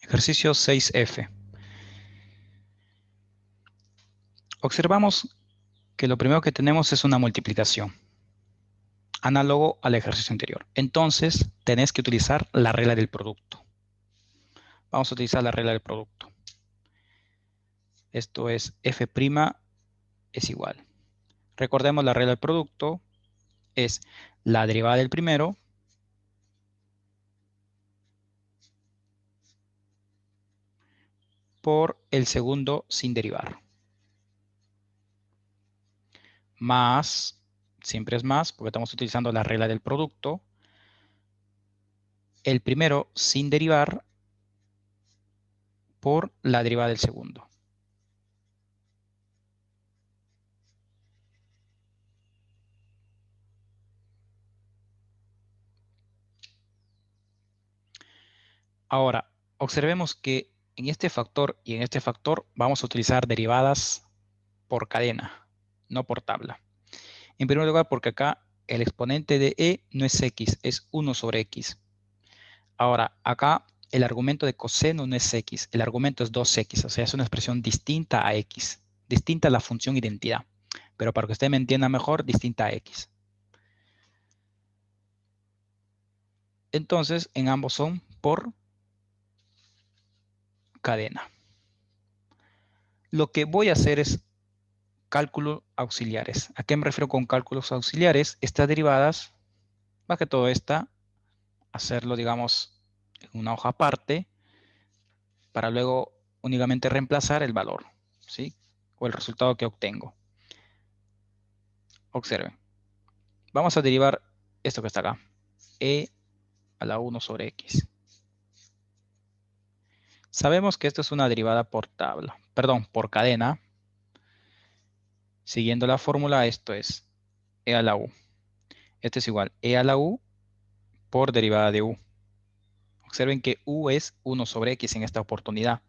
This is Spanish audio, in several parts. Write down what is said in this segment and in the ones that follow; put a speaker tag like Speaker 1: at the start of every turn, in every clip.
Speaker 1: Ejercicio 6F. Observamos que lo primero que tenemos es una multiplicación, análogo al ejercicio anterior. Entonces, tenés que utilizar la regla del producto. Vamos a utilizar la regla del producto. Esto es F' es igual. Recordemos la regla del producto es la derivada del primero por el segundo sin derivar. Más, siempre es más, porque estamos utilizando la regla del producto, el primero sin derivar por la derivada del segundo. Ahora, observemos que en este factor y en este factor vamos a utilizar derivadas por cadena, no por tabla. En primer lugar, porque acá el exponente de e no es x, es 1 sobre x. Ahora, acá el argumento de coseno no es x, el argumento es 2x, o sea, es una expresión distinta a x, distinta a la función identidad, pero para que usted me entienda mejor, distinta a x. Entonces, en ambos son por cadena. Lo que voy a hacer es cálculos auxiliares. ¿A qué me refiero con cálculos auxiliares? Estas derivadas, más que todo esta, hacerlo, digamos, en una hoja aparte, para luego únicamente reemplazar el valor, ¿sí? O el resultado que obtengo. Observen. Vamos a derivar esto que está acá. E a la 1 sobre x. Sabemos que esto es una derivada por tabla, perdón, por cadena. Siguiendo la fórmula, esto es e a la u. Esto es igual e a la u por derivada de u. Observen que u es 1 sobre x en esta oportunidad.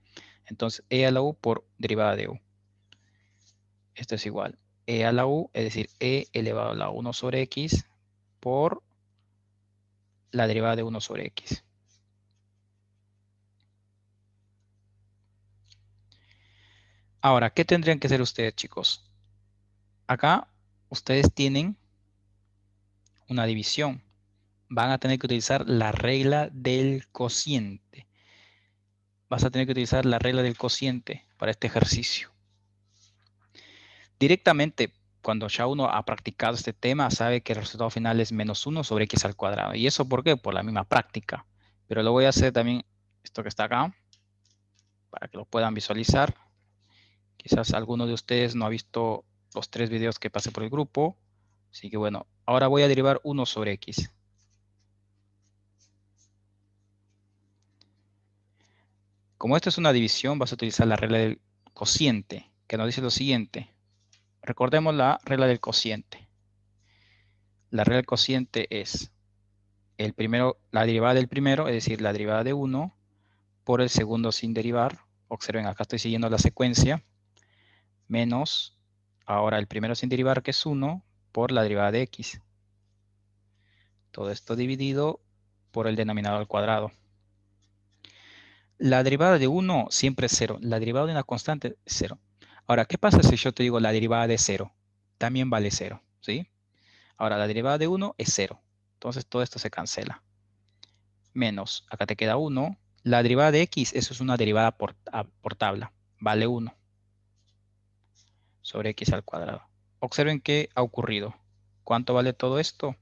Speaker 1: Entonces, e a la u por derivada de u. Esto es igual e a la u, es decir, e elevado a la 1 sobre x por la derivada de 1 sobre x. Ahora, ¿qué tendrían que hacer ustedes, chicos? Acá ustedes tienen una división. Van a tener que utilizar la regla del cociente. Vas a tener que utilizar la regla del cociente para este ejercicio. Directamente, cuando ya uno ha practicado este tema, sabe que el resultado final es menos 1 sobre x al cuadrado. ¿Y eso por qué? Por la misma práctica. Pero lo voy a hacer también, esto que está acá, para que lo puedan visualizar. Quizás alguno de ustedes no ha visto los 3 videos que pasé por el grupo. Así que bueno, ahora voy a derivar 1 sobre x. Como esto es una división, vas a utilizar la regla del cociente, que nos dice lo siguiente. Recordemos la regla del cociente. La regla del cociente es el primero, la derivada del primero, es decir, la derivada de 1 por el segundo sin derivar. Observen, acá estoy siguiendo la secuencia. Menos, ahora el primero sin derivar, que es 1, por la derivada de x. Todo esto dividido por el denominador al cuadrado. La derivada de 1 siempre es 0. La derivada de una constante es 0. Ahora, ¿qué pasa si yo te digo la derivada de 0? También vale 0, ¿sí? Ahora, la derivada de 1 es 0. Entonces, todo esto se cancela. Menos, acá te queda 1. La derivada de x, eso es una derivada por tabla. Vale 1 sobre x al cuadrado. Observen qué ha ocurrido. ¿Cuánto vale todo esto?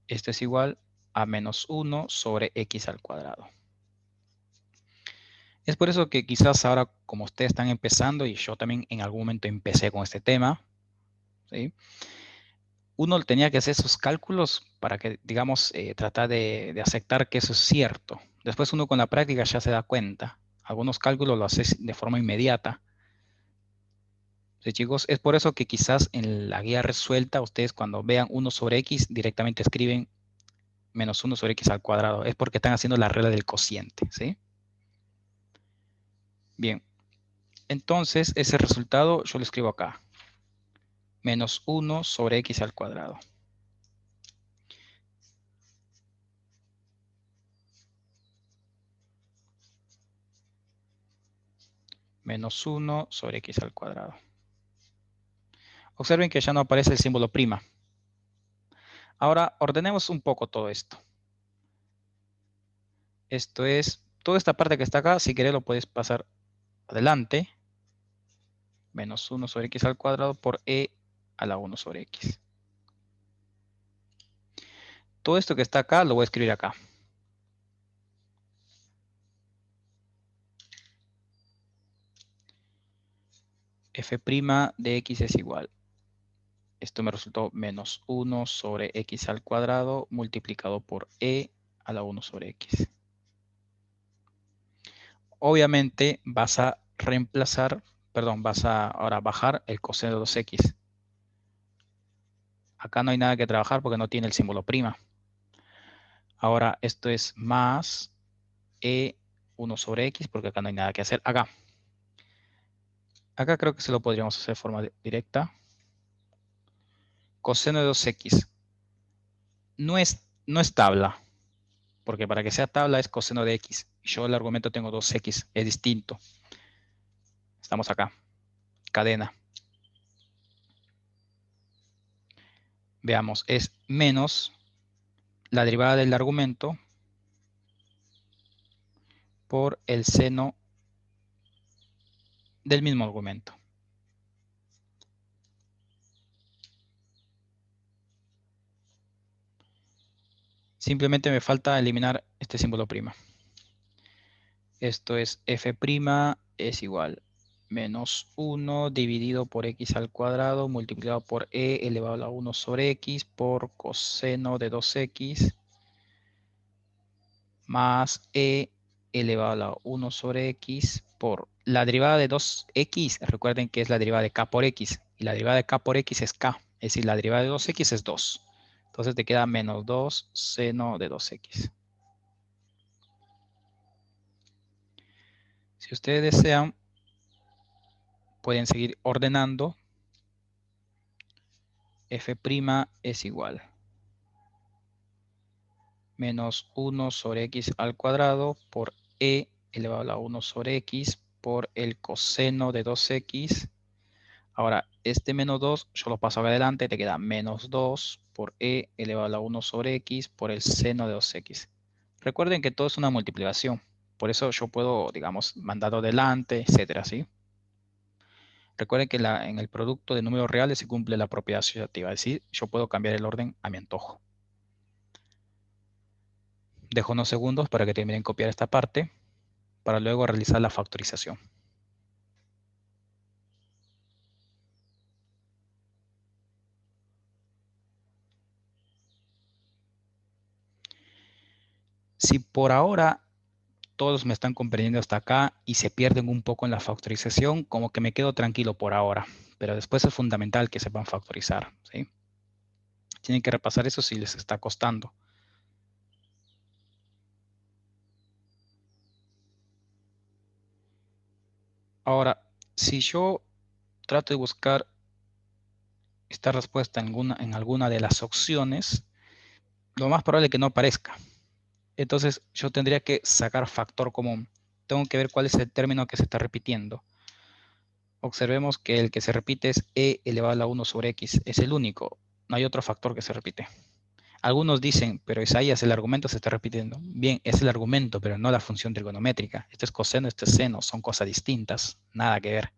Speaker 1: Esto es igual a menos 1 sobre x al cuadrado. Es por eso que quizás ahora, como ustedes están empezando, y yo también en algún momento empecé con este tema, ¿sí? Uno tenía que hacer sus cálculos para que, digamos, tratar de aceptar que eso es cierto. Después uno con la práctica ya se da cuenta. Algunos cálculos lo haces de forma inmediata. Sí, chicos, es por eso que quizás en la guía resuelta ustedes cuando vean 1 sobre x directamente escriben menos 1 sobre x al cuadrado. Es porque están haciendo la regla del cociente, ¿sí? Bien, entonces ese resultado yo lo escribo acá. Menos 1 sobre x al cuadrado. menos 1 sobre x al cuadrado. Observen que ya no aparece el símbolo prima. Ahora ordenemos un poco todo esto. Esto es, toda esta parte que está acá, si querés lo puedes pasar adelante. Menos 1 sobre x al cuadrado por e a la 1 sobre x. Todo esto que está acá lo voy a escribir acá. F' de x es igual. Esto me resultó menos 1 sobre x al cuadrado multiplicado por e a la 1 sobre x. Obviamente vas a reemplazar, perdón, vas a ahora bajar el coseno de 2x. Acá no hay nada que trabajar porque no tiene el símbolo prima. Ahora esto es más e1 sobre x porque acá no hay nada que hacer. Acá creo que se lo podríamos hacer de forma directa. Coseno de 2x. No es tabla, porque para que sea tabla es coseno de x. Yo el argumento tengo 2x, es distinto. Estamos acá, cadena. Veamos, es menos la derivada del argumento por el seno del mismo argumento. Simplemente me falta eliminar este símbolo prima. Esto es f' es igual menos 1 dividido por x al cuadrado multiplicado por e elevado a la 1 sobre x por coseno de 2x más e elevado a la 1 sobre x por la derivada de 2x. Recuerden que es la derivada de k por x. Y la derivada de k por x es k. Es decir, la derivada de 2x es 2. Entonces te queda menos 2 seno de 2x. Si ustedes desean, pueden seguir ordenando. F' es igual menos 1 sobre x al cuadrado por e elevado a la 1 sobre x por el coseno de 2x. Ahora, este menos 2 yo lo paso acá adelante, te queda menos 2 por e elevado a la 1 sobre x por el seno de 2x. Recuerden que todo es una multiplicación. Por eso yo puedo, digamos, mandarlo adelante, etcétera, ¿sí? Recuerden que en el producto de números reales se cumple la propiedad asociativa. Es decir, yo puedo cambiar el orden a mi antojo. Dejo unos segundos para que terminen de copiar esta parte para luego realizar la factorización. Si por ahora todos me están comprendiendo hasta acá y se pierden un poco en la factorización, como que me quedo tranquilo por ahora. Pero después es fundamental que sepan factorizar, ¿sí? Tienen que repasar eso si les está costando. Ahora, si yo trato de buscar esta respuesta en alguna de las opciones, lo más probable es que no aparezca. Entonces yo tendría que sacar factor común. Tengo que ver cuál es el término que se está repitiendo. Observemos que el que se repite es e elevado a la 1 sobre x. Es el único. No hay otro factor que se repite. Algunos dicen, pero Isaías, el argumento se está repitiendo. Bien, es el argumento, pero no la función trigonométrica. Esto es coseno, esto es seno. Son cosas distintas. Nada que ver.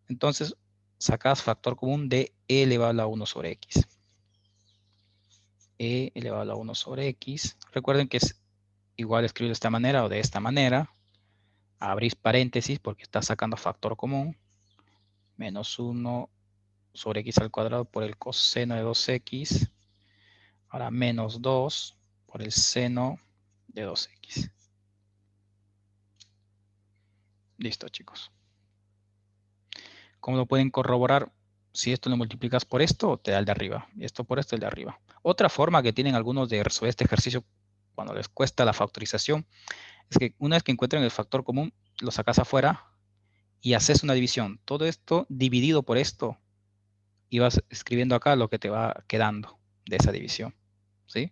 Speaker 1: Entonces, sacas factor común de e elevado a la 1 sobre x. E elevado a la 1 sobre x. Recuerden que es igual escribirlo de esta manera o de esta manera. Abrís paréntesis porque está sacando factor común. Menos 1 sobre x al cuadrado por el coseno de 2x. Ahora menos 2 por el seno de 2x. Listo, chicos. ¿Cómo lo pueden corroborar? Si esto lo multiplicas por esto, te da el de arriba. Y esto por esto, el de arriba. Otra forma que tienen algunos de resolver este ejercicio cuando les cuesta la factorización es que una vez que encuentren el factor común, lo sacas afuera y haces una división. Todo esto dividido por esto y vas escribiendo acá lo que te va quedando de esa división. ¿Sí?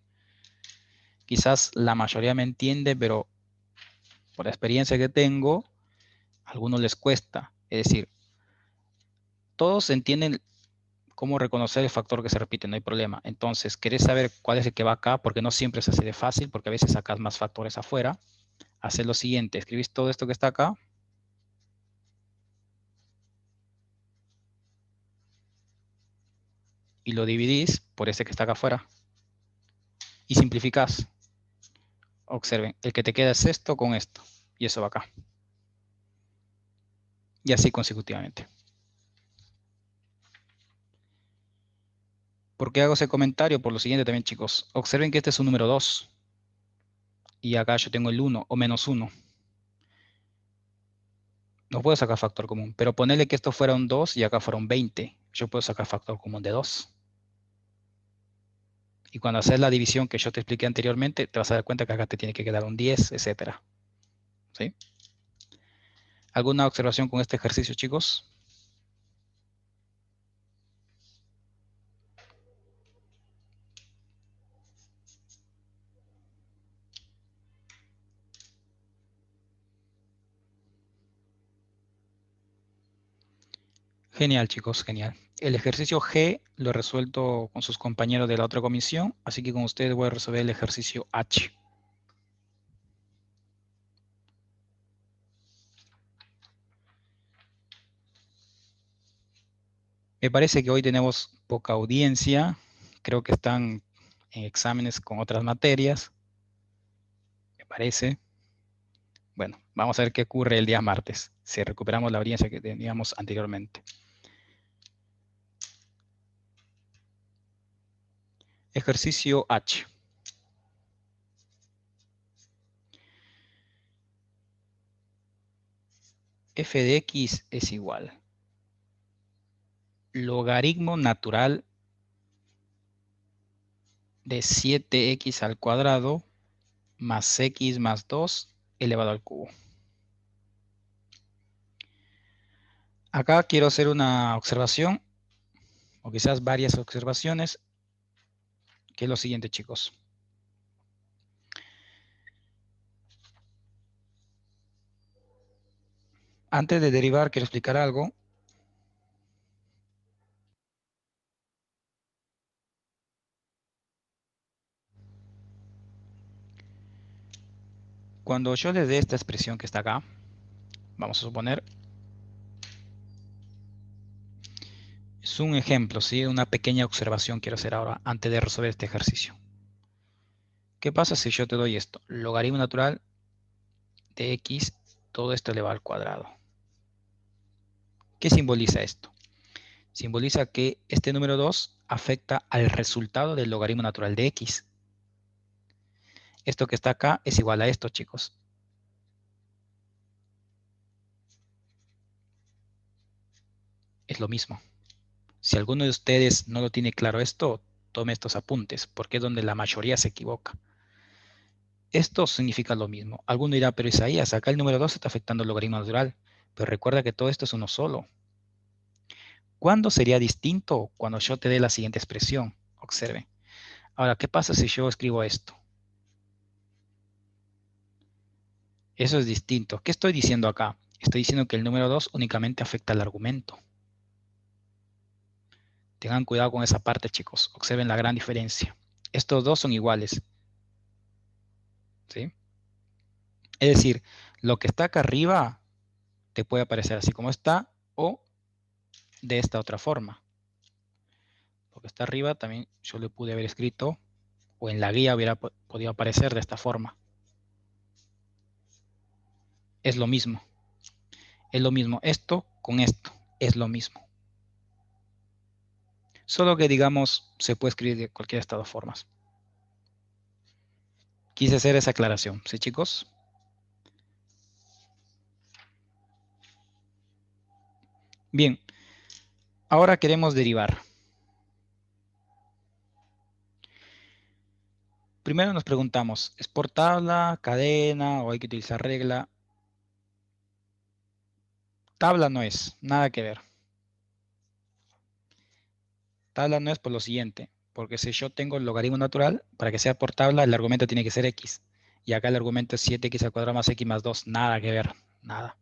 Speaker 1: Quizás la mayoría me entiende, pero por la experiencia que tengo, a algunos les cuesta. Es decir, todos entienden cómo reconocer el factor que se repite, no hay problema. Entonces, ¿querés saber cuál es el que va acá? Porque no siempre es así de fácil, porque a veces sacas más factores afuera. Haces lo siguiente, escribís todo esto que está acá. Y lo dividís por ese que está acá afuera. Y simplificás. Observen, el que te queda es esto con esto. Y eso va acá. Y así consecutivamente. ¿Por qué hago ese comentario? Por lo siguiente también, chicos. Observen que este es un número 2. Y acá yo tengo el 1 o menos 1. No puedo sacar factor común. Pero ponerle que esto fuera un 2 y acá fuera un 20. Yo puedo sacar factor común de 2. Y cuando haces la división que yo te expliqué anteriormente, te vas a dar cuenta que acá te tiene que quedar un 10, etc. ¿Sí? ¿Alguna observación con este ejercicio, chicos? Genial, chicos, genial. El ejercicio G lo he resuelto con sus compañeros de la otra comisión, así que con ustedes voy a resolver el ejercicio H. Me parece que hoy tenemos poca audiencia. Creo que están en exámenes con otras materias. Me parece. Bueno, vamos a ver qué ocurre el día martes, si recuperamos la audiencia que teníamos anteriormente. Ejercicio H. F de X es igual. Logaritmo natural de 7x al cuadrado más x más 2 elevado al cubo. Acá quiero hacer una observación, o quizás varias observaciones, que es lo siguiente, chicos. Antes de derivar, quiero explicar algo. Cuando yo les dé esta expresión que está acá, vamos a suponer, es un ejemplo, ¿sí? Una pequeña observación quiero hacer ahora antes de resolver este ejercicio. ¿Qué pasa si yo te doy esto? Logaritmo natural de x, todo esto elevado al cuadrado. ¿Qué simboliza esto? Simboliza que este número 2 afecta al resultado del logaritmo natural de x. Esto que está acá es igual a esto, chicos. Es lo mismo. Si alguno de ustedes no lo tiene claro esto, tome estos apuntes, porque es donde la mayoría se equivoca. Esto significa lo mismo. Alguno dirá, pero Isaías, acá el número 2 está afectando el logaritmo natural. Pero recuerda que todo esto es uno solo. ¿Cuándo sería distinto? Cuando yo te dé la siguiente expresión. Observe. Ahora, ¿qué pasa si yo escribo esto? Eso es distinto. ¿Qué estoy diciendo acá? Estoy diciendo que el número 2 únicamente afecta al argumento. Tengan cuidado con esa parte, chicos. Observen la gran diferencia. Estos dos son iguales. ¿Sí? Es decir, lo que está acá arriba te puede aparecer así como está o de esta otra forma. Lo que está arriba también yo le pude haber escrito o en la guía hubiera podido aparecer de esta forma. Es lo mismo. Es lo mismo. Esto con esto. Es lo mismo. Solo que, digamos, se puede escribir de cualquiera de estas dos formas. Quise hacer esa aclaración. ¿Sí, chicos? Bien. Ahora queremos derivar. Primero nos preguntamos, ¿es por tabla, cadena o hay que utilizar regla? Tabla no es, nada que ver. Tabla no es por lo siguiente, porque si yo tengo el logaritmo natural, para que sea por tabla, el argumento tiene que ser x. Y acá el argumento es 7x al cuadrado más x más 2. Nada que ver, nada.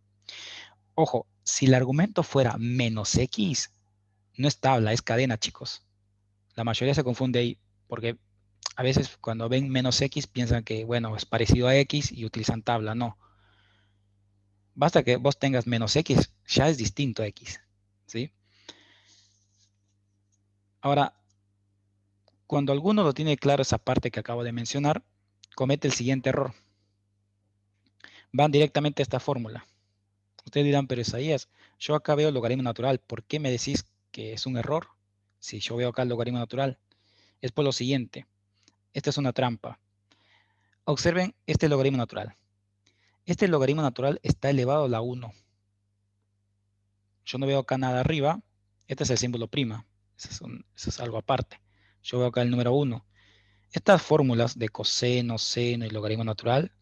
Speaker 1: Ojo, si el argumento fuera menos x, no es tabla, es cadena, chicos. La mayoría se confunde ahí, porque a veces cuando ven menos x piensan que, bueno, es parecido a x y utilizan tabla. No. Basta que vos tengas menos x, ya es distinto a x. ¿Sí? Ahora, cuando alguno lo tiene claro esa parte que acabo de mencionar, comete el siguiente error. Van directamente a esta fórmula. Ustedes dirán, pero Isaías, yo acá veo el logaritmo natural. ¿Por qué me decís que es un error? Si yo veo acá el logaritmo natural. Es por lo siguiente. Esta es una trampa. Observen este logaritmo natural. Este logaritmo natural está elevado a la 1. Yo no veo acá nada arriba. Este es el símbolo prima. Eso es algo aparte. Yo veo acá el número 1. Estas fórmulas de coseno, seno y logaritmo natural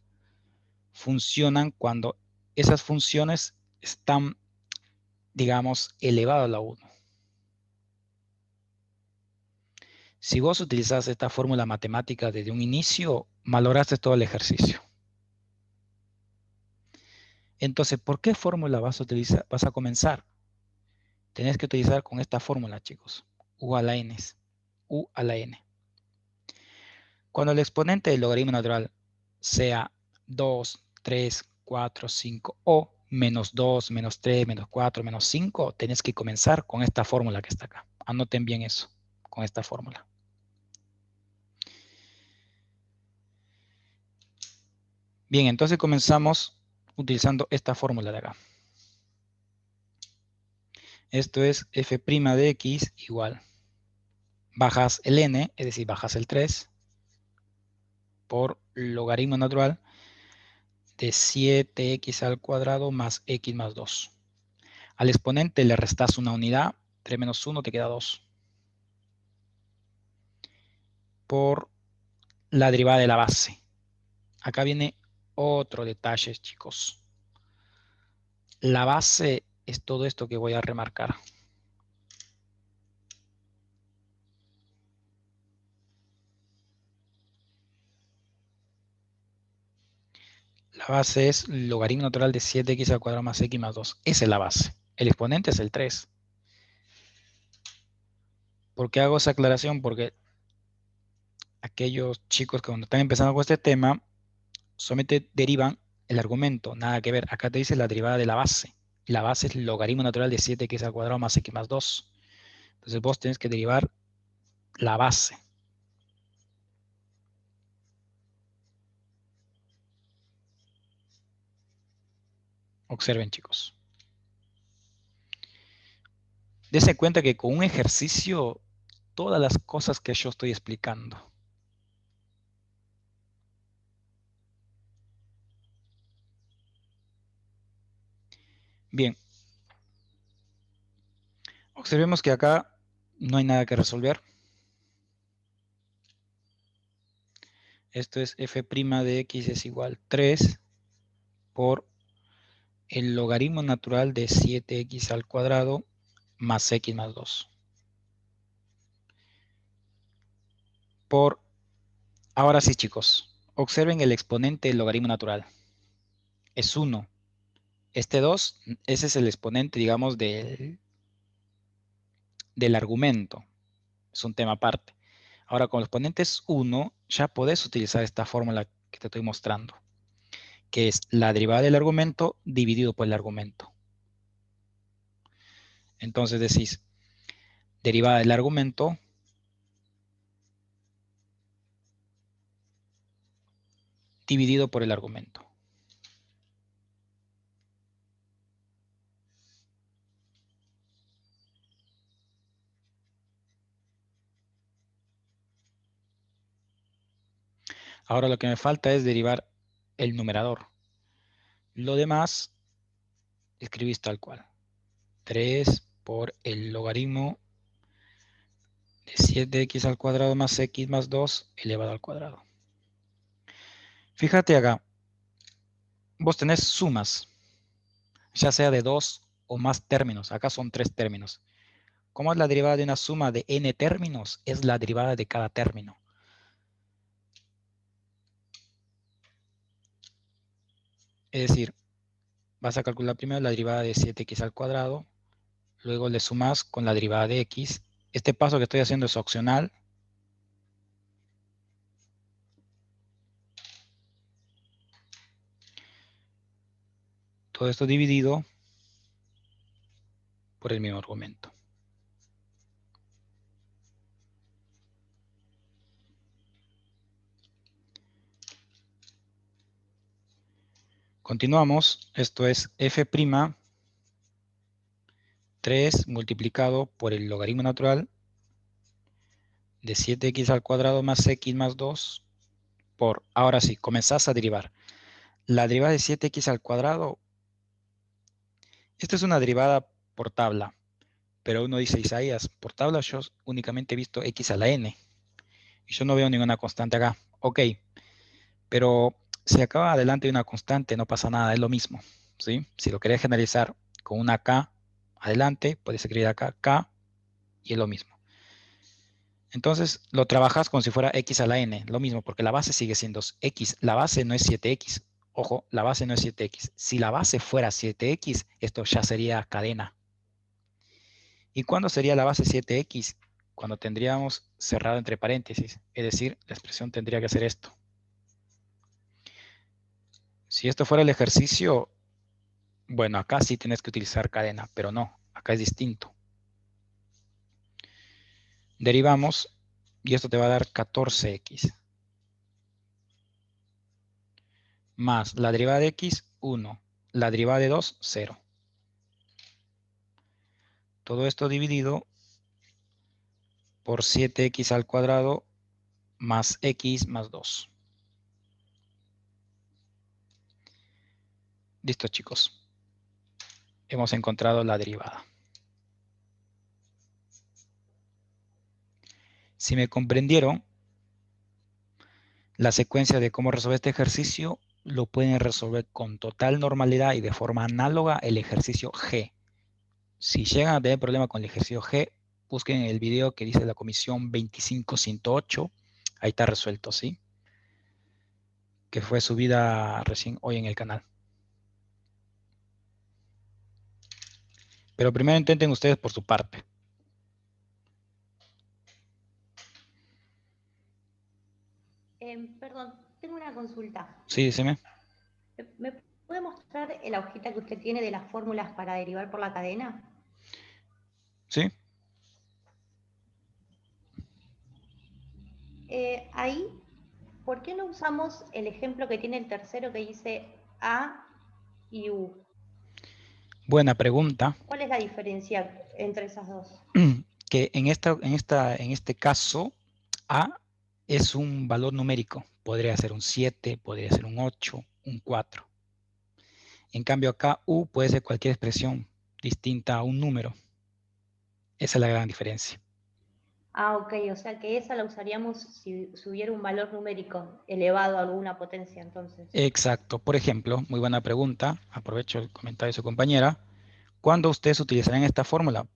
Speaker 1: funcionan cuando esas funciones están, digamos, elevadas a la 1. Si vos utilizás esta fórmula matemática desde un inicio, malograste todo el ejercicio. Entonces, ¿por qué fórmula vas a utilizar? Vas a comenzar. Tenés que utilizar con esta fórmula, chicos. U a la n. U a la n. Cuando el exponente del logaritmo natural sea 2, 3, 4, 5 o menos 2, menos 3, menos 4, menos 5, tenés que comenzar con esta fórmula que está acá. Anoten bien eso, con esta fórmula. Bien, entonces comenzamos utilizando esta fórmula de acá. Esto es f' de x igual. Bajas el n, es decir, bajas el 3 por logaritmo natural de 7x al cuadrado más x más 2. Al exponente le restas una unidad, 3 menos 1 te queda 2. Por la derivada de la base. Acá viene otro detalle, chicos. La base es todo esto que voy a remarcar. La base es logaritmo natural de 7x al cuadrado más x más 2. Esa es la base. El exponente es el 3. ¿Por qué hago esa aclaración? Porque aquellos chicos que cuando están empezando con este tema, solamente derivan el argumento, nada que ver. Acá te dice la derivada de la base. La base es logaritmo natural de 7x al cuadrado más x más 2. Entonces vos tenés que derivar la base. Observen, chicos. Dense cuenta que con un ejercicio, todas las cosas que yo estoy explicando. Bien. Observemos que acá no hay nada que resolver. Esto es f' de x es igual a 3 por el logaritmo natural de 7x al cuadrado más x más 2. Por, ahora sí, chicos, observen el exponente del logaritmo natural. Es 1. Este 2, ese es el exponente, digamos, del argumento. Es un tema aparte. Ahora, con el exponente es 1, ya podés utilizar esta fórmula que te estoy mostrando, que es la derivada del argumento dividido por el argumento. Entonces decís, derivada del argumento dividido por el argumento. Ahora lo que me falta es derivar el numerador. Lo demás, escribís tal cual. 3 por el logaritmo de 7x al cuadrado más x más 2 elevado al cuadrado. Fíjate acá, vos tenés sumas, ya sea de 2 o más términos. Acá son 3 términos. ¿Cómo es la derivada de una suma de n términos? Es la derivada de cada término. Es decir, vas a calcular primero la derivada de 7x al cuadrado, luego le sumas con la derivada de x. Este paso que estoy haciendo es opcional. Todo esto dividido por el mismo argumento. Continuamos. Esto es f', 3 multiplicado por el logaritmo natural de 7x al cuadrado más x más 2 por, ahora sí, comenzás a derivar. La derivada de 7x al cuadrado, esta es una derivada por tabla, pero uno dice, Isaías, por tabla yo únicamente he visto x a la n, y yo no veo ninguna constante acá. Ok, pero si acaba adelante de una constante no pasa nada, es lo mismo, ¿sí? Si lo querés generalizar con una k adelante, puedes escribir acá k y es lo mismo. Entonces lo trabajas como si fuera x a la n, lo mismo, porque la base sigue siendo x. La base no es 7x. Ojo, la base no es 7x. Si la base fuera 7x, esto ya sería cadena. ¿Y cuándo sería la base 7x? Cuando tendríamos cerrado entre paréntesis. Es decir, la expresión tendría que ser esto. Si esto fuera el ejercicio, bueno, acá sí tienes que utilizar cadena, pero no, acá es distinto. Derivamos y esto te va a dar 14x. Más la derivada de x, 1. La derivada de 2, 0. Todo esto dividido por 7x al cuadrado más x más 2. Listo, chicos. Hemos encontrado la derivada. Si me comprendieron, la secuencia de cómo resolver este ejercicio lo pueden resolver con total normalidad y de forma análoga el ejercicio G. Si llegan a tener problema con el ejercicio G, busquen el video que dice la comisión 25108. Ahí está resuelto, ¿sí? Que fue subida recién hoy en el canal. Pero primero intenten ustedes por su parte.
Speaker 2: Perdón, tengo una consulta.
Speaker 1: Sí, díseme.
Speaker 2: ¿Me puede mostrar la hojita que usted tiene de las fórmulas para derivar por la cadena?
Speaker 1: Sí.
Speaker 2: Ahí, ¿por qué no usamos el ejemplo que tiene el tercero que dice A y U?
Speaker 1: Buena pregunta.
Speaker 2: ¿Cuál es la diferencia entre esas dos?
Speaker 1: Que en este caso, A es un valor numérico. Podría ser un 7, podría ser un 8, un 4. En cambio acá U puede ser cualquier expresión distinta a un número. Esa es la gran diferencia.
Speaker 2: Ah, ok, o sea que esa la usaríamos si hubiera un valor numérico elevado a alguna potencia, entonces.
Speaker 1: Exacto. Por ejemplo, muy buena pregunta. Aprovecho el comentario de su compañera. ¿Cuándo ustedes utilizarían esta fórmula?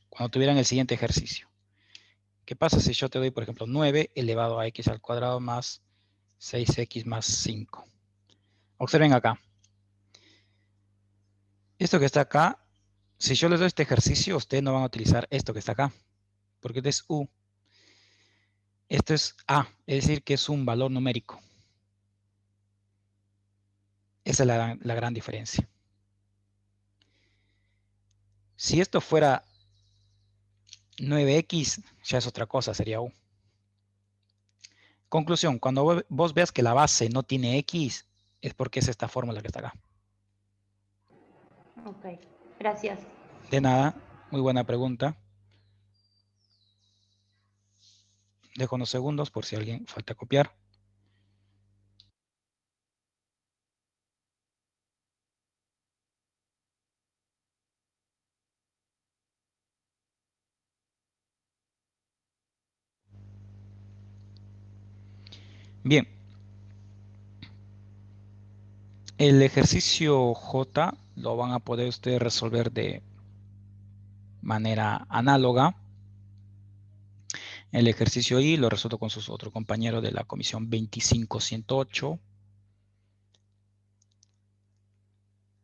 Speaker 1: Cuando tuvieran el siguiente ejercicio. ¿Qué pasa si yo te doy, por ejemplo, 9 elevado a x al cuadrado más 6x más 5? Observen acá. Esto que está acá, si yo les doy este ejercicio, ustedes no van a utilizar esto que está acá, porque este es u. Esto es a, es decir, que es un valor numérico. Esa es la gran diferencia. Si esto fuera 9x, ya es otra cosa, sería u. Conclusión, cuando vos veas que la base no tiene x, es porque es esta fórmula que está acá.
Speaker 2: Ok, gracias.
Speaker 1: De nada, muy buena pregunta. Dejo unos segundos por si alguien falta copiar. Bien, el ejercicio J lo van a poder ustedes resolver de manera análoga. El ejercicio I lo resuelto con sus otros compañeros de la comisión 25108.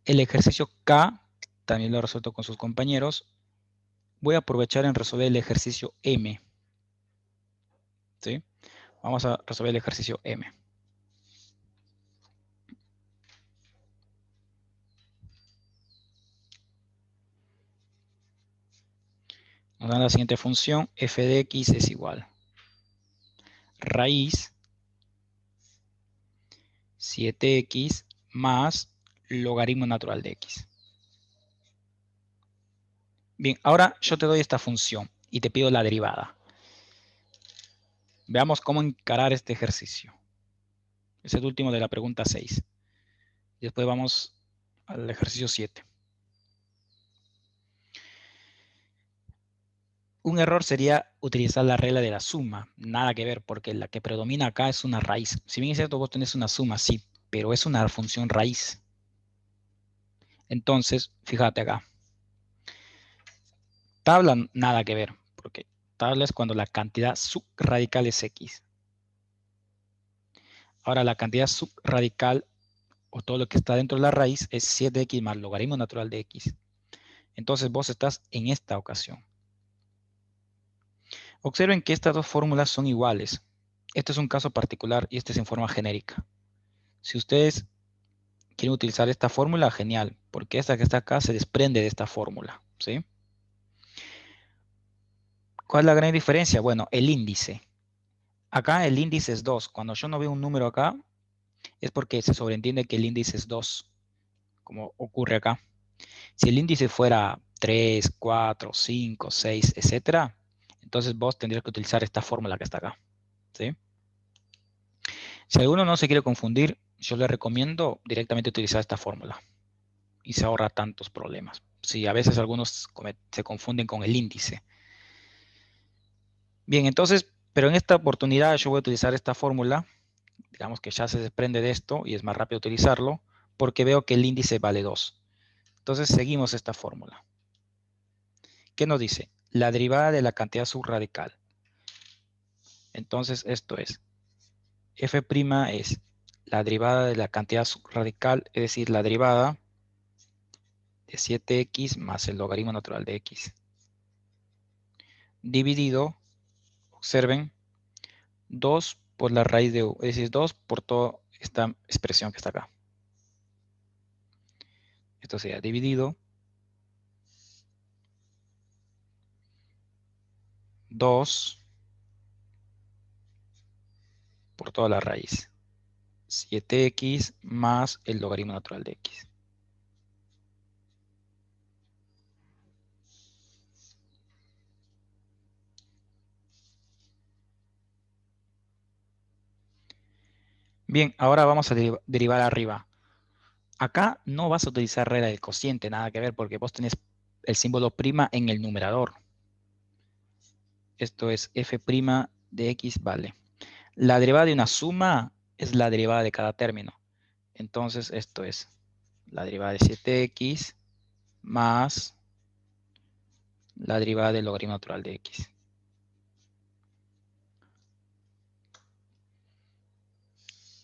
Speaker 1: El ejercicio K, también lo he resuelto con sus compañeros. Voy a aprovechar en resolver el ejercicio M. ¿Sí? Vamos a resolver el ejercicio M. Nos da la siguiente función, f de x es igual raíz 7x más logaritmo natural de x. Bien, ahora yo te doy esta función y te pido la derivada. Veamos cómo encarar este ejercicio. Es el último de la pregunta 6. Después vamos al ejercicio 7. Un error sería utilizar la regla de la suma. Nada que ver, porque la que predomina acá es una raíz. Si bien es cierto, vos tenés una suma, sí, pero es una función raíz. Entonces, fíjate acá. Tabla, nada que ver, porque tabla es cuando la cantidad subradical es x. Ahora, la cantidad subradical, o todo lo que está dentro de la raíz, es 7x más logaritmo natural de x. Entonces, vos estás en esta ocasión. Observen que estas dos fórmulas son iguales. Este es un caso particular y este es en forma genérica. Si ustedes quieren utilizar esta fórmula, genial, porque esta que está acá se desprende de esta fórmula, ¿sí? ¿Cuál es la gran diferencia? Bueno, el índice. Acá el índice es 2. Cuando yo no veo un número acá, es porque se sobreentiende que el índice es 2, como ocurre acá. Si el índice fuera 3, 4, 5, 6, etcétera, entonces vos tendrías que utilizar esta fórmula que está acá, ¿sí? Si alguno no se quiere confundir, yo le recomiendo directamente utilizar esta fórmula y se ahorra tantos problemas. Si a veces algunos se confunden con el índice. Bien, entonces, pero en esta oportunidad yo voy a utilizar esta fórmula, digamos que ya se desprende de esto y es más rápido utilizarlo, porque veo que el índice vale 2. Entonces seguimos esta fórmula. ¿Qué nos dice? La derivada de la cantidad subradical. Entonces esto es, f' es la derivada de la cantidad subradical, es decir, la derivada de 7x más el logaritmo natural de x. Dividido, observen, 2 por la raíz de u, es decir, 2 por toda esta expresión que está acá. Esto sería dividido 2 por toda la raíz. 7x más el logaritmo natural de x. Bien, ahora vamos a derivar arriba. Acá no vas a utilizar regla del cociente, nada que ver, porque vos tenés el símbolo prima en el numerador. Esto es f' de x vale. La derivada de una suma es la derivada de cada término. Entonces esto es la derivada de 7x más la derivada del logaritmo natural de x.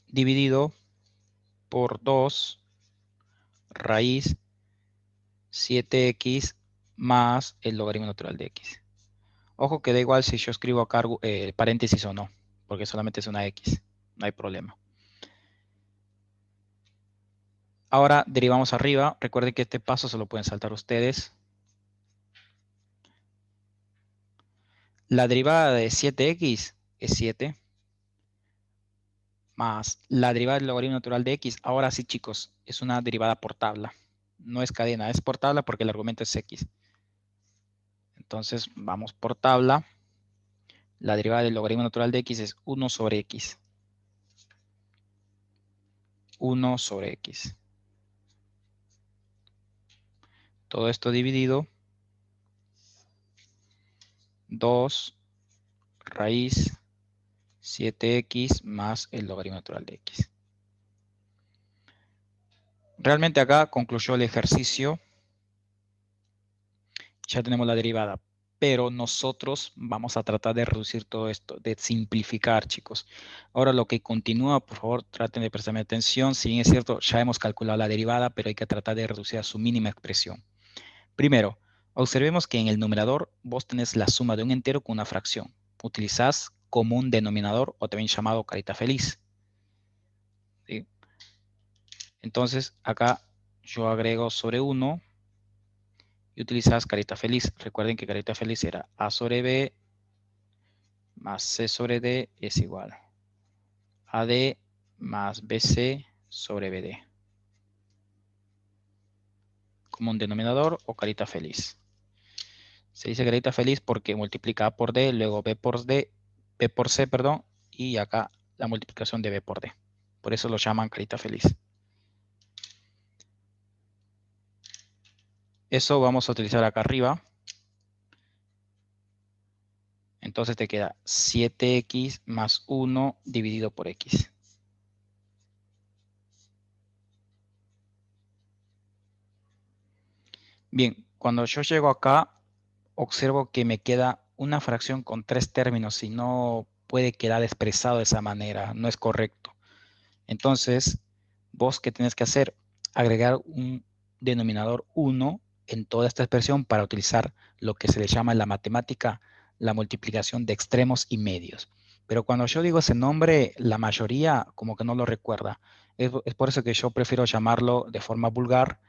Speaker 1: Dividido por 2 raíz 7x más el logaritmo natural de x. Ojo que da igual si yo escribo acá paréntesis o no, porque solamente es una x, no hay problema. Ahora derivamos arriba. Recuerden que este paso se lo pueden saltar ustedes. La derivada de 7x es 7 más la derivada del logaritmo natural de x. Ahora sí, chicos, es una derivada por tabla. No es cadena, es por tabla porque el argumento es x. Entonces vamos por tabla. La derivada del logaritmo natural de x es 1 sobre x. 1 sobre x. Todo esto dividido 2 raíz 7x más el logaritmo natural de x. Realmente acá concluyó el ejercicio. Ya tenemos la derivada. pero nosotros vamos a tratar de reducir todo esto, de simplificar, chicos. Ahora lo que continúa, por favor, traten de prestarme atención. Si bien es cierto, ya hemos calculado la derivada, pero hay que tratar de reducir a su mínima expresión. Primero, observemos que en el numerador vos tenés la suma de un entero con una fracción. Utilizás común denominador o también llamado carita feliz. ¿Sí? Entonces, acá yo agrego sobre 1 y utilizas carita feliz. Recuerden que carita feliz era A sobre B más C sobre D es igual a AD más BC sobre BD. Como un denominador o carita feliz. Se dice carita feliz porque multiplica A por D, luego B por D, B por C, perdón, y acá la multiplicación de B por D. Por eso lo llaman carita feliz. Eso vamos a utilizar acá arriba. Entonces te queda 7x más 1 dividido por x. Bien, cuando yo llego acá, observo que me queda una fracción con 3 términos y no puede quedar expresado de esa manera, no es correcto. Entonces, vos qué tenés que hacer, agregar un denominador 1 en toda esta expresión para utilizar lo que se le llama en la matemática la multiplicación de extremos y medios. Pero cuando yo digo ese nombre, la mayoría como que no lo recuerda. Es por eso que yo prefiero llamarlo de forma vulgar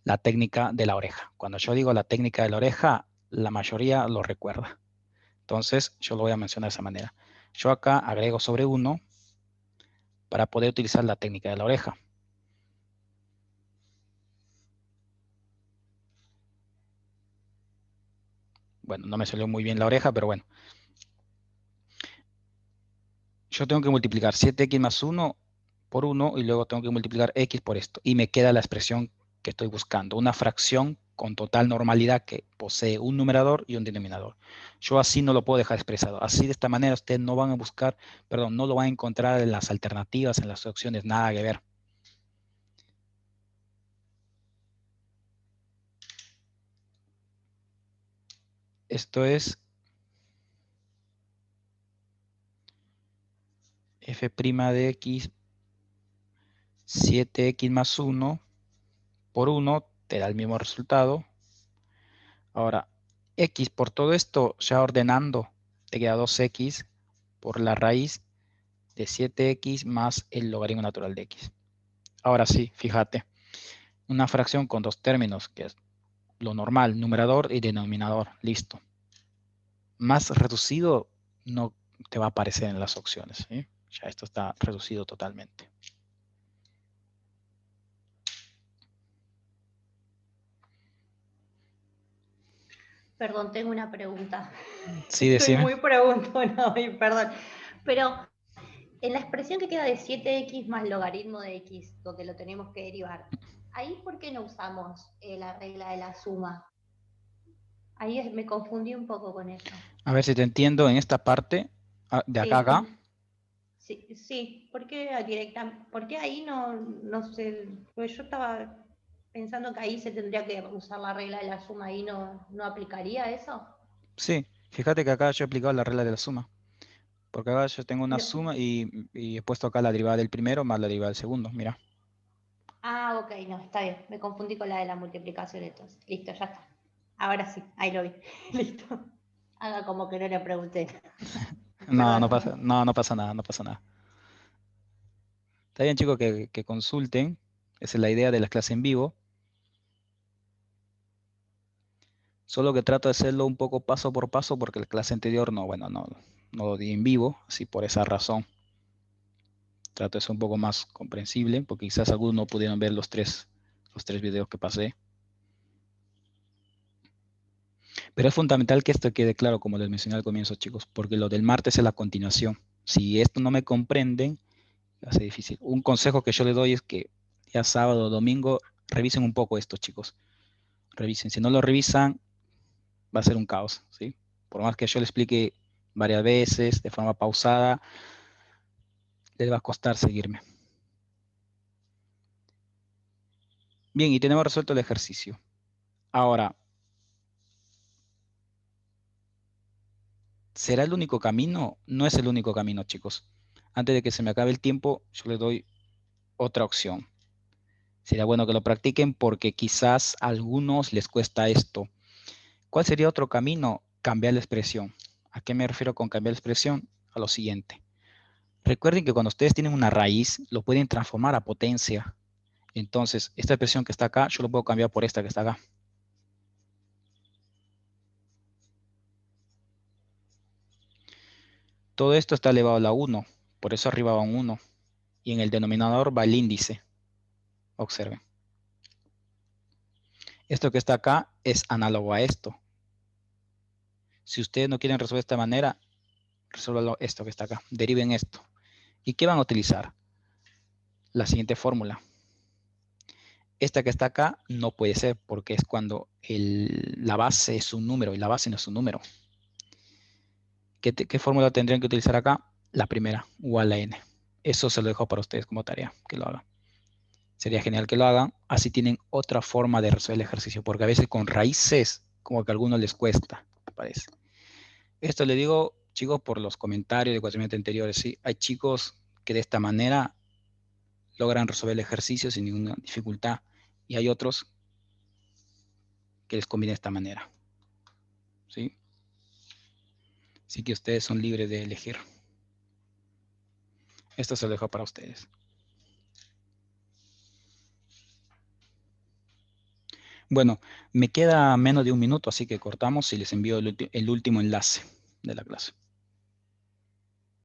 Speaker 1: la técnica de la oreja. Cuando yo digo la técnica de la oreja, la mayoría lo recuerda. Entonces, yo lo voy a mencionar de esa manera. Yo acá agrego sobre 1 para poder utilizar la técnica de la oreja. Bueno, no me salió muy bien la oreja, pero bueno. Yo tengo que multiplicar 7x más 1 por 1 y luego tengo que multiplicar x por esto. Y me queda la expresión que estoy buscando, una fracción con total normalidad que posee un numerador y un denominador. Yo así no lo puedo dejar expresado. Así de esta manera ustedes no van a buscar, perdón, no lo van a encontrar en las alternativas, en las opciones, nada que ver. Esto es f' de x, 7x más 1 por 1 te da el mismo resultado. Ahora, x por todo esto, ya ordenando, te queda 2x por la raíz de 7x más el logaritmo natural de x. Ahora sí, fíjate, una fracción con dos términos, que es lo normal, numerador y denominador, listo. Más reducido no te va a aparecer en las opciones, ¿sí? Ya esto está reducido totalmente.
Speaker 2: Perdón, tengo una pregunta.
Speaker 1: Sí,
Speaker 2: Estoy
Speaker 1: decime.
Speaker 2: muy preguntona hoy, perdón. Pero en la expresión que queda de 7x más logaritmo de x, donde lo tenemos que derivar, ¿ahí por qué no usamos la regla de la suma? Ahí me confundí un poco con eso.
Speaker 1: A ver si te entiendo en esta parte, de acá a
Speaker 2: Sí,
Speaker 1: acá.
Speaker 2: sí, sí. ¿Por qué ahí no sé? Pues yo estaba pensando que ahí se tendría que usar la regla de la suma, ahí no aplicaría eso.
Speaker 1: Sí, fíjate que acá yo he aplicado la regla de la suma. Porque acá yo tengo una
Speaker 2: No.
Speaker 1: suma y he puesto acá la derivada del primero más la derivada del segundo. Mira.
Speaker 2: Ah, ok, no, está bien. Me confundí con la de la multiplicación entonces. Listo, ya está. Ahora sí, ahí lo vi. Listo. Haga como que no le pregunté.
Speaker 1: No, no pasa,
Speaker 2: Perdón.
Speaker 1: no pasa nada, no pasa nada. Está bien, chicos, que consulten. Esa es la idea de las clases en vivo. Solo que trato de hacerlo un poco paso por paso porque la clase anterior no, bueno, no lo di en vivo, así por esa razón. Trato de ser un poco más comprensible porque quizás algunos no pudieron ver los tres videos que pasé. Pero es fundamental que esto quede claro, como les mencioné al comienzo, chicos, porque lo del martes es la continuación. Si esto no me comprenden, va a ser difícil. Un consejo que yo les doy es que ya sábado o domingo revisen un poco esto, chicos. Revisen. Si no lo revisan, va a ser un caos, ¿sí? Por más que yo les explique varias veces, de forma pausada, les va a costar seguirme. Bien, y tenemos resuelto el ejercicio. Ahora, ¿Será el único camino? No es el único camino, chicos. Antes de que se me acabe el tiempo, yo les doy otra opción. Sería bueno que lo practiquen porque quizás a algunos les cuesta esto. ¿Cuál sería otro camino? Cambiar la expresión. ¿A qué me refiero con cambiar la expresión? A lo siguiente. Recuerden que cuando ustedes tienen una raíz, lo pueden transformar a potencia. Entonces, esta expresión que está acá, yo lo puedo cambiar por esta que está acá. Todo esto está elevado a la 1, por eso arriba va un 1. Y en el denominador va el índice. Observen. Esto que está acá es análogo a esto. Si ustedes no quieren resolver de esta manera, resuélvalo esto que está acá. Deriven esto. ¿Y qué van a utilizar? La siguiente fórmula. Esta que está acá no puede ser porque es cuando la base es un número y la base no es un número. ¿Qué fórmula tendrían que utilizar acá? La primera, igual a n. Eso se lo dejo para ustedes como tarea, que lo hagan. Sería genial que lo hagan. Así tienen otra forma de resolver el ejercicio, porque a veces con raíces, como que a algunos les cuesta, me parece. Esto le digo, chicos, por los comentarios de cuestionamientos anteriores. ¿Sí? Hay chicos que de esta manera logran resolver el ejercicio sin ninguna dificultad. Y hay otros que les conviene de esta manera. ¿Sí? Así que ustedes son libres de elegir. Esto se lo dejo para ustedes. Bueno, me queda menos de un minuto, así que cortamos y les envío el último enlace de la clase.